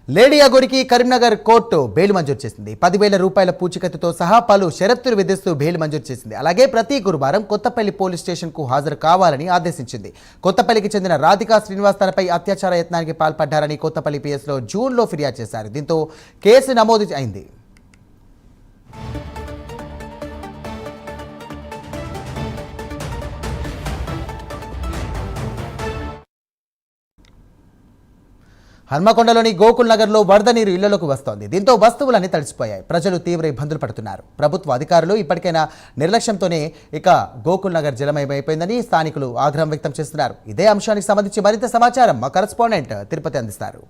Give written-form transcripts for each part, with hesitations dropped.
Lady అగోరికి Karimnagar court bail మంజూరు చేసింది. 10,000 రూపాయల పూచికత్తుతో సహా పలు షరతులు విధిస్తూ బెయిల్ మంజూరు చేసింది. అలాగే ప్రతి గురువారం కొత్తపల్లి పోలీస్ స్టేషన్కు హాజరు కావాలని ఆదేశించింది. కొత్తపల్లికి చెందిన రాధికా శ్రీనివాస్ తనపై అత్యాచార యత్నానికి పాల్పడ్డారని కొత్తపల్లి పిఎస్లో జూన్లో ఫిర్యాదు చేశారు. దీంతో కేసు నమోదు అయింది. హన్మకొండలోని గోకుల్ నగర్లో వరద నీరు ఇళ్లలోకి వస్తోంది. దీంతో వస్తువులన్నీ తడిసిపోయాయి. ప్రజలు తీవ్ర ఇబ్బందులు పడుతున్నారు. ప్రభుత్వ అధికారులు ఇప్పటికైనా నిర్లక్ష్యంతోనే ఇక గోకుల్ నగర్ జలమయమైపోయిందని స్థానికులు ఆగ్రహం వ్యక్తం చేస్తున్నారు. ఇదే అంశానికి సంబంధించి మరింత సమాచారం మా కరెస్పాండెంట్ తిరుపతి అందిస్తారు.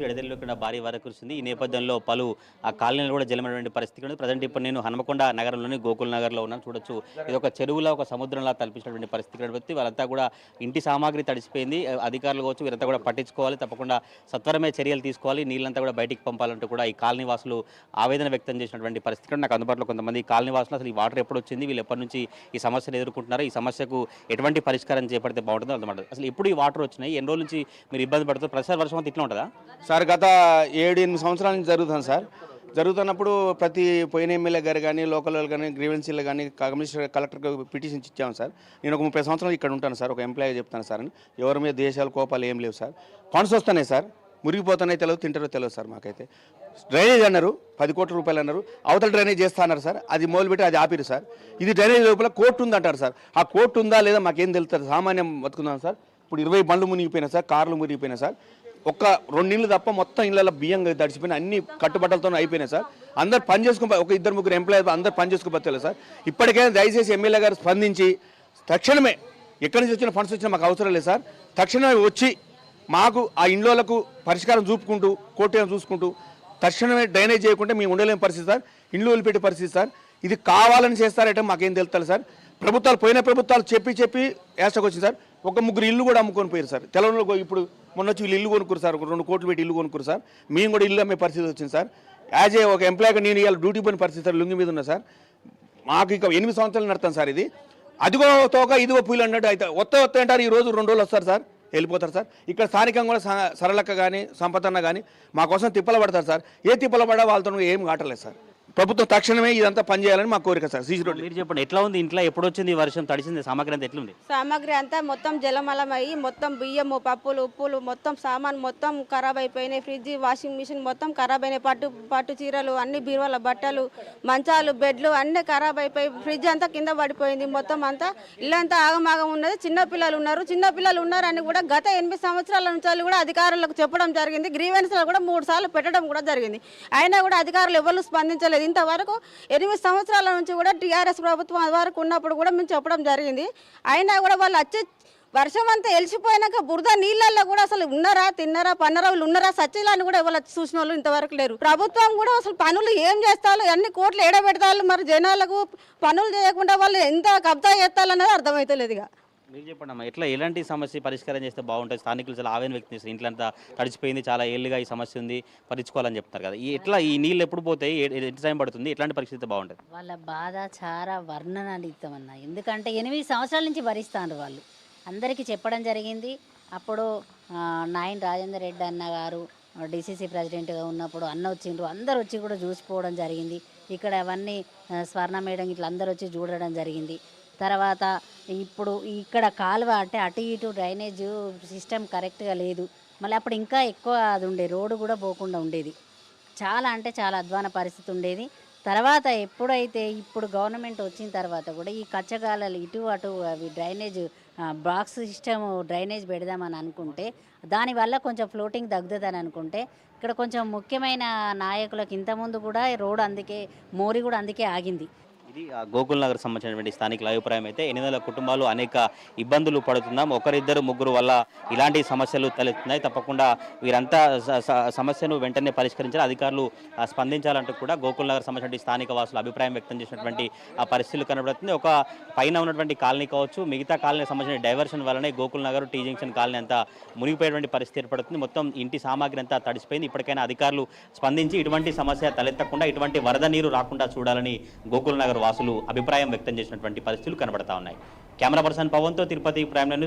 ఎడదెల్లుకుండా భారీ వరద కురిసింది. ఈ నేపథ్యంలో పలు ఆ కాలనీలు కూడా జలమైనటువంటి పరిస్థితి ఉంది. ప్రజెంట్ ఇప్పుడు నేను హన్మకొండ నగరంలోని గోకుల్ నగర్లో ఉన్నాను. చూడొచ్చు, ఇది ఒక చెరువులో ఒక సముద్రంలా తలపించినటువంటి పరిస్థితి కనబడుతుంది. వాళ్ళంతా కూడా ఇంటి సామాగ్రి తడిసిపోయింది. అధికారులు కావచ్చు వీరంతా కూడా పట్టించుకోవాలి, తప్పకుండా సత్వరమే చర్యలు తీసుకోవాలి, నీళ్ళంతా కూడా బయటికి పంపాలంటూ కూడా ఈ కాలనీ వాసులు ఆవేదన వ్యక్తం చేసినటువంటి పరిస్థితి. నాకు అందుబాటులో కొంతమంది కాలనీ వాసులు అసలు ఈ వాటర్ ఎప్పుడు వచ్చింది, వీళ్ళు ఎప్పటి నుంచి ఈ సమస్యను ఎదుర్కొంటున్నారు, ఈ సమస్యకు ఎటువంటి పరిష్కారం చేపడితే బాగుంటుందో అన్నమాట. అసలు ఎప్పుడు ఈ వాటర్ వచ్చినాయి, ఎన్ని రోజుల నుంచి మీరు ఇబ్బంది పడుతుంది, ప్రతిసారి వర్షం అంతా ఇట్లా ఉంటుందా సార్? గత 7-8 సంవత్సరాల నుంచి జరుగుతుంది సార్. జరుగుతున్నప్పుడు ప్రతి పోయిన ఎమ్మెల్యే గారు కానీ, లోకల్ కానీ, గ్రీవెన్సీలు కానీ, కమిషనర్ కలెక్టర్కి పిటిషన్స్ ఇచ్చాము సార్. నేను ఒక 30 సంవత్సరాలు ఇక్కడ ఉంటాను సార్, ఒక ఎంప్లాయీ చెప్తాను సార్ అని. ఎవరి మీద దేశాలు కోపాలు ఏం లేవు సార్. ఫండ్స్ వస్తున్నాయి సార్, మురిగిపోతున్నాయి, తెలియదు, తింటారో తెలియదు సార్. మాకైతే డ్రైనేజ్ అన్నారు, 10 కోట్ల రూపాయలు అన్నారు, అవతల డ్రైనేజ్ చేస్తా అన్నారు సార్. అది మొదలుపెట్టి అది ఆపిరు సార్. ఇది డ్రైనేజ్ లోపల కోర్టు ఉందంటారు సార్. ఆ కోర్టు ఉందా లేదా మాకేం తెలుస్తుంది, సామాన్యం బతుకుందాం సార్. ఇప్పుడు 20 బండ్లు మునిగిపోయినాయి సార్, కార్లు మునిగిపోయినాయి సార్. ఒక్క 2 నీళ్ళు తప్ప మొత్తం ఇళ్ళలో బియ్యం తడిచిపోయినా, అన్ని కట్టుబట్టలతో అయిపోయినాయి సార్. అందరు పని చేసుకుని, ఒక 2-3 ఎంప్లాయీ అందరు పని చేసుకుని బతలేదు సార్. ఇప్పటికైనా దయచేసి ఎమ్మెల్యే గారు స్పందించి తక్షణమే, ఎక్కడి నుంచి వచ్చిన ఫండ్స్ వచ్చినా మాకు అవసరం లేదు సార్, తక్షణమే వచ్చి మాకు ఆ ఇండ్లకు పరిష్కారం చూపుకుంటూ, కోర్టు చూసుకుంటూ తక్షణమే డ్రైనేజ్ చేయకుంటే మేము ఉండలేని పరిస్థితి సార్, ఇండ్లు వదిలిపెట్టే పరిస్థితి సార్. ఇది కావాలని చేస్తారంటే మాకేం తెలుస్తుంది సార్. ప్రభుత్వాలు పోయిన ప్రభుత్వాలు చెప్పి యాస్టకు వచ్చింది సార్. 1-3 ఇల్లు కూడా అమ్ముకొని పోయారు సార్. తెలంగాణలో ఇప్పుడు మొన్న వచ్చి వీళ్ళు ఇల్లు కొనుక్కురు సార్, 2 కోట్లు పెట్టి ఇల్లు కొనుక్కురు సార్. మేము కూడా ఇల్లు అమ్మే పరిస్థితి వచ్చింది సార్. యాజ్ ఏ ఒక ఎంప్లాయ్గా నేను ఇవాళ డ్యూటీ పోయిన పరిస్థితి సార్, లుంగి మీద ఉన్నా సార్. మాకు ఇక 8 సంవత్సరాలు నడతాను సార్. ఇది అదిగో తోక ఇదిగో పూలు అన్నట్టు అయితే వస్తే అంటారు, ఈ రోజు 2 రోజులు వస్తారు సార్, వెళ్ళిపోతారు సార్. ఇక్కడ స్థానికంగా కూడా సరళక్క కానీ, సంపతన్న కానీ మా కోసం తిప్పల పడతారు సార్. ఏ తిప్పల పడ్డా వాళ్ళతో ఏం కాటలేదు సార్. ప్రభుత్వం తక్షణమే ఇదంతా పనిచేయాలని మా కోరిక సార్. సీసీ రోడ్ మీరు చెప్పండి, ఎట్లా ఉంది ఇంట్లో, ఎప్పుడు వచ్చింది వర్షం, తడిసింది సామాగ్రి అంతా ఎట్లుంది? సామాగ్రి అంతా మొత్తం జలమలమయ్యి మొత్తం బియ్యము, పప్పులు, ఉప్పులు మొత్తం సామాన్ మొత్తం ఖరాబ్ అయిపోయినాయి. ఫ్రిడ్జ్, వాషింగ్ మిషన్ మొత్తం ఖరాబ్ అయినాయి. పట్టు చీరలు, అన్ని బీరువాల బట్టలు, మంచాలు, బెడ్లు అన్నీ ఖరాబ్ అయిపోయి ఫ్రిడ్జ్ అంతా కింద పడిపోయింది. మొత్తం అంతా ఇల్లంతా ఆగమాగం ఉన్నది. చిన్నపిల్లలు ఉన్నారని కూడా గత 8 సంవత్సరాల నుంచి కూడా అధికారులకు చెప్పడం జరిగింది. గ్రీవెన్స్లో కూడా 3 సార్లు పెట్టడం కూడా జరిగింది. అయినా కూడా అధికారులు ఎవరు స్పందించలేదు. ఇంతవరకు 8 సంవత్సరాల నుంచి కూడా టీఆర్ఎస్ ప్రభుత్వం వరకు ఉన్నప్పుడు కూడా మేము చెప్పడం జరిగింది. అయినా కూడా వాళ్ళు వచ్చి వర్షం అంతా వెలిసిపోయినాక బురద నీళ్ళల్లో కూడా అసలు ఉన్నారా, తిన్నారా, పన్నరా, వాళ్ళు ఉన్నారా, సచ్చిలాన్ని కూడా ఎవరు చూసిన వాళ్ళు ఇంతవరకు లేరు. ప్రభుత్వం కూడా అసలు పనులు ఏం చేస్తారో, ఎన్ని కోట్లు ఏడబెడతారు, మరి జనాలకు పనులు చేయకుండా వాళ్ళు ఎంత కబ్జా చేస్తారన్నది అర్థమవుతలేదు. ఇక మీరు చెప్పండి అమ్మా, ఎట్లా ఎలాంటి సమస్య పరిష్కారం చేస్తే బాగుంటుంది? స్థానికులు చాలా ఆవేదన వ్యక్తం చేస్తారు, ఇంట్లంతా తడిచిపోయింది, చాలా ఏళ్ళుగా ఈ సమస్య ఉంది, పరీక్షించుకోవాలని చెప్తారు కదా. ఎట్లా ఈ నీళ్ళు ఎప్పుడు పోతాయి, ఎంత టైం పడుతుంది, ఎట్లాంటి పరిస్థితి బాగుంటుంది? వాళ్ళ బాధ చాలా వర్ణనాతీతమన్నా. ఎందుకంటే 8 సంవత్సరాల నుంచి భరిస్తారు వాళ్ళు. అందరికీ చెప్పడం జరిగింది. అప్పుడు నాయన్ రాజేందర్ రెడ్డి అన్న గారు డిసిసి ప్రెసిడెంట్గా ఉన్నప్పుడు అన్న వచ్చిండ్రు, అందరు వచ్చి కూడా చూసిపోవడం జరిగింది. ఇక్కడ అవన్నీ స్వర్ణ మేడం ఇట్లా అందరు వచ్చి చూడడం జరిగింది. తర్వాత ఇప్పుడు ఇక్కడ కాలువ అంటే అటు ఇటు డ్రైనేజ్ సిస్టమ్ కరెక్ట్గా లేదు. మళ్ళీ అప్పుడు ఇంకా ఎక్కువ అది ఉండే, రోడ్డు కూడా పోకుండా ఉండేది. చాలా అంటే చాలా అధ్వాన పరిస్థితి ఉండేది. తర్వాత ఎప్పుడైతే ఇప్పుడు గవర్నమెంట్ వచ్చిన తర్వాత కూడా ఈ కచ్చగాలలు ఇటు అటు అవి డ్రైనేజ్ బాక్స్ సిస్టమ్ డ్రైనేజ్ పెడదామని అనుకుంటే, దానివల్ల కొంచెం ఫ్లోటింగ్ తగ్గుతుందని అనుకుంటే, ఇక్కడ కొంచెం ముఖ్యమైన నాయకులకు ఇంతకుముందు కూడా రోడ్ అందుకే మోరి కూడా అందుకే ఆగింది. ఇది గోకుల్ నగర్ సంబంధించినటువంటి స్థానికుల అభిప్రాయం. అయితే 800 కుటుంబాలు అనేక ఇబ్బందులు పడుతున్నాం, 1-2-3 వల్ల ఇలాంటి సమస్యలు తలెత్తున్నాయి. తప్పకుండా వీరంతా సమస్యను వెంటనే పరిష్కరించాలి, అధికారులు స్పందించాలంటూ కూడా గోకుల్ నగర్ సంబంధించిన స్థానిక వాసులు అభిప్రాయం వ్యక్తం చేసినటువంటి ఆ పరిస్థితులు కనబడుతుంది. ఒక పైన ఉన్నటువంటి కాలనీ కావచ్చు, మిగతా కాలనీ సంబంధించిన డైవర్షన్ వల్లనే Gokul Nagar, tea junction colony అంతా మునిగిపోయేటువంటి పరిస్థితి ఏర్పడుతుంది. మొత్తం ఇంటి సామాగ్రి అంతా తడిసిపోయింది. ఇప్పటికైనా అధికారులు స్పందించి ఇటువంటి సమస్య తలెత్తకుండా, ఇటువంటి వరద నీరు రాకుండా చూడాలని గోకుల్ నగర్ వాసులు అభిప్రాయం వ్యక్తం చేసినటువంటి పరిస్థితులు కనబడతా ఉన్నాయి. కెమెరా పర్సన్ పవన్తో తిరుపతి ప్రైమ్ న్యూస్.